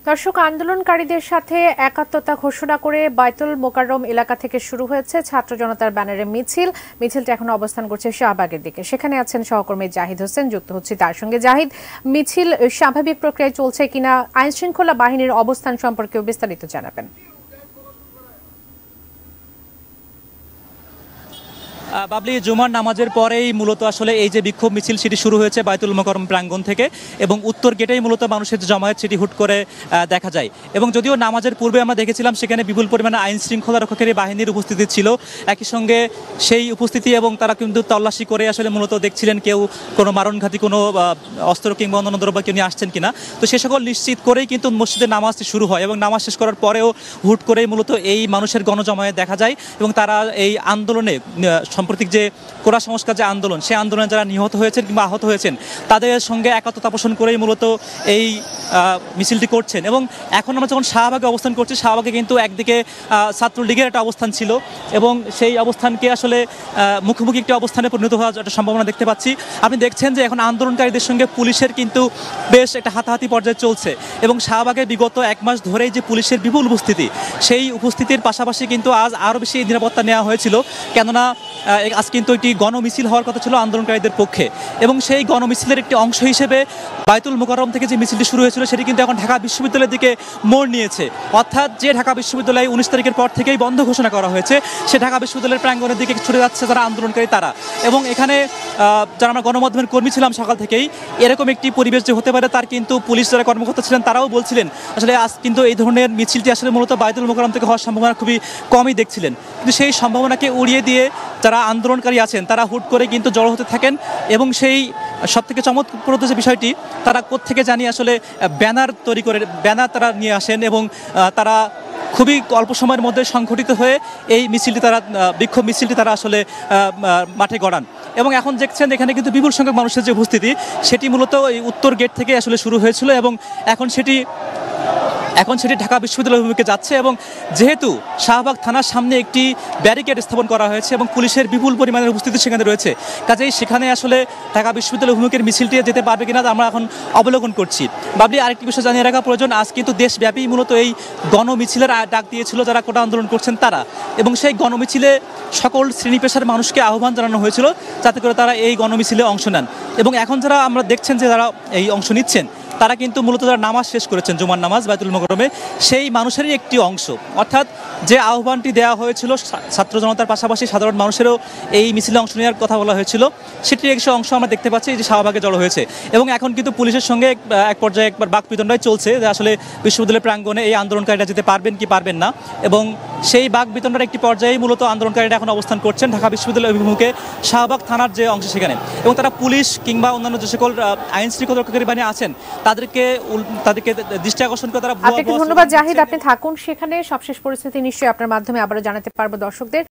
দর্শক, আন্দোলনকারীদের সাথে একাত্মতা ঘোষণা করে বায়তুল মোকাররম এলাকা থেকে শুরু হয়েছে ছাত্র জনতার ব্যানারে মিছিলটা এখন অবস্থান করছে শাহবাগের দিকে। সেখানে আছেন সহকর্মী জাহিদ হোসেন, যুক্ত হচ্ছে তার সঙ্গে। জাহিদ, মিছিল স্বাভাবিক প্রক্রিয়ায় চলছে কিনা, আইন শৃঙ্খলা বাহিনীর অবস্থান সম্পর্কেও বিস্তারিত জানাবেন। বাবলি, জুমার নামাজের পরেই মূলত আসলে এই যে বিক্ষোভ মিছিল সেটি শুরু হয়েছে বায়তুল মোকাররম প্রাঙ্গণ থেকে, এবং উত্তর গেটেই মূলত মানুষের জমায়েত সেটি হুট করে দেখা যায়। এবং যদিও নামাজের পূর্বে আমরা দেখেছিলাম সেখানে বিপুল পরিমাণে আইন শৃঙ্খলা রক্ষাকারী বাহিনীর উপস্থিতি ছিল, একই সঙ্গে সেই উপস্থিতি এবং তারা কিন্তু তল্লাশি করে আসলে মূলত দেখছিলেন কেউ কোনো মারণঘাতী কোনো অস্ত্র কিংবা অন্যান্য দ্রব্য কেউ নিয়ে আসছেন কিনা। তো সে সকল নিশ্চিত করেই কিন্তু মসজিদে নামাজটি শুরু হয়, এবং নামাজ শেষ করার পরেও হুট করেই মূলত এই মানুষের গণজমায়েত দেখা যায়, এবং তারা এই আন্দোলনে সাম্প্রতিক যে কোরা সংস্কার যে আন্দোলন, সেই আন্দোলনে যারা নিহত হয়েছেন কিংবা আহত হয়েছেন তাদের সঙ্গে একাত্মতা পোষণ করেই মূলত এই মিছিলটি করছেন। এবং এখন আমরা যখন শাহবাগে অবস্থান করছি, শাহবাগে কিন্তু একদিকে ছাত্রলীগের একটা অবস্থান ছিল, এবং সেই অবস্থানকে আসলে মুখোমুখি একটি অবস্থানে পরিণত হওয়ার একটা সম্ভাবনা দেখতে পাচ্ছি। আপনি দেখছেন যে এখন আন্দোলনকারীদের সঙ্গে পুলিশের কিন্তু বেশ একটা হাতাহাতি পর্যায়ে চলছে, এবং শাহবাগে বিগত এক মাস ধরেই যে পুলিশের বিপুল উপস্থিতি, সেই উপস্থিতির পাশাপাশি কিন্তু আজ আরও বেশি নিরাপত্তা নেওয়া হয়েছিল, কেননা আজ কিন্তু একটি গণমিছিল হওয়ার কথা ছিল আন্দোলনকারীদের পক্ষে। এবং সেই গণমিছিলের একটি অংশ হিসেবে বায়তুল মোকাররম থেকে যে মিছিলটি শুরু হয়েছিল সেটি কিন্তু এখন ঢাকা বিশ্ববিদ্যালয়ের দিকে মোড় নিয়েছে। অর্থাৎ যে ঢাকা বিশ্ববিদ্যালয় 19 তারিখের পর থেকেই বন্ধ ঘোষণা করা হয়েছে, সে ঢাকা বিশ্ববিদ্যালয়ের প্রাঙ্গণের দিকে ছুটে যাচ্ছে যারা আন্দোলনকারী তারা। এবং এখানে যারা আমরা গণমাধ্যমের কর্মী ছিলাম সকাল থেকেই, এরকম একটি পরিবেশ যে হতে পারে তার কিন্তু পুলিশ যারা কর্মকর্তা ছিলেন তারাও বলছিলেন আসলে আজ কিন্তু এই ধরনের মিছিলটি আসলে মূলত বায়তুল মোকাররম থেকে হওয়ার সম্ভাবনা খুবই কমই দেখছিলেন। কিন্তু সেই সম্ভাবনাকে উড়িয়ে দিয়ে যারা আন্দোলনকারী আছেন তারা হুট করে কিন্তু জড়ো হতে থাকেন, এবং সেই সবথেকে চমৎপ্রদ যে বিষয়টি, তারা কোত্থেকে জানি আসলে ব্যানার তৈরি করে ব্যানার তারা নিয়ে আসেন, এবং তারা খুবই অল্প সময়ের মধ্যে সংগঠিত হয়ে এই মিছিলটি তারা বিক্ষোভ মিছিলটি তারা আসলে মাঠে গড়ান। এবং এখন দেখছেন এখানে কিন্তু বিপুল সংখ্যক মানুষের যে উপস্থিতি সেটি মূলত এই উত্তর গেট থেকে আসলে শুরু হয়েছিল, এবং এখন সেটি ঢাকা বিশ্ববিদ্যালয় অভিমুখে যাচ্ছে। এবং যেহেতু শাহবাগ থানার সামনে একটি ব্যারিকেড স্থাপন করা হয়েছে এবং পুলিশের বিপুল পরিমাণের উপস্থিতি সেখানে রয়েছে, কাজেই সেখানে আসলে ঢাকা বিশ্ববিদ্যালয় অভিমুখের মিছিলটি যেতে পারবে কিনা আমরা এখন অবলোকন করছি। বাবলি, আরেকটি বিষয় জানিয়ে রাখা প্রয়োজন, আজ কিন্তু দেশব্যাপী মূলত এই গণমিছিলের ডাক দিয়েছিল যারা কোটা আন্দোলন করছেন তারা, এবং সেই গণমিছিলে সকল শ্রেণী পেশার মানুষকে আহ্বান জানানো হয়েছিল যাতে করে তারা এই গণমিছিলে অংশ নেন। এবং এখন যারা আমরা দেখছেন যে যারা এই অংশ নিচ্ছেন তারা কিন্তু মূলত যারা নামাজ শেষ করেছেন জুমার নামাজ বায়তুল মোকাররমে, সেই মানুষেরই একটি অংশ। অর্থাৎ যে আহ্বানটি দেওয়া হয়েছিল ছাত্র জনতার পাশাপাশি সাধারণ মানুষেরও এই মিছিলে অংশ নেওয়ার কথা বলা হয়েছিল, সেটির একটি অংশ আমরা দেখতে পাচ্ছি যে শাহবাগে জড়ো হয়েছে। এবং এখন কিন্তু পুলিশের সঙ্গে এক পর্যায়ে একবার বাকবিতণ্ডাই চলছে যে আসলে বিশ্ববিদ্যালয় প্রাঙ্গণে এই আন্দোলনকারীরা যেতে পারবেন কি পারবেন না, এবং সেই বাকবিতণ্ডার একটি পর্যায়ে মূলত আন্দোলনকারীরা এখন অবস্থান করছেন ঢাকা বিশ্ববিদ্যালয় অভিমুখে শাহবাগ থানার যে অংশ সেখানে। এবং তারা পুলিশ কিংবা অন্যান্য যে সকল আইন শৃঙ্খলা রক্ষাকারী বাহিনী আছেন তাদেরকে দৃষ্টি আকর্ষণ করে তারা। আপনাকে ধন্যবাদ জাহিদ, আপনি থাকুন সেখানে। সবশেষ পরিস্থিতি নিশ্চয়ই আপনার মাধ্যমে আবারও জানাতে পারবো দর্শকদের।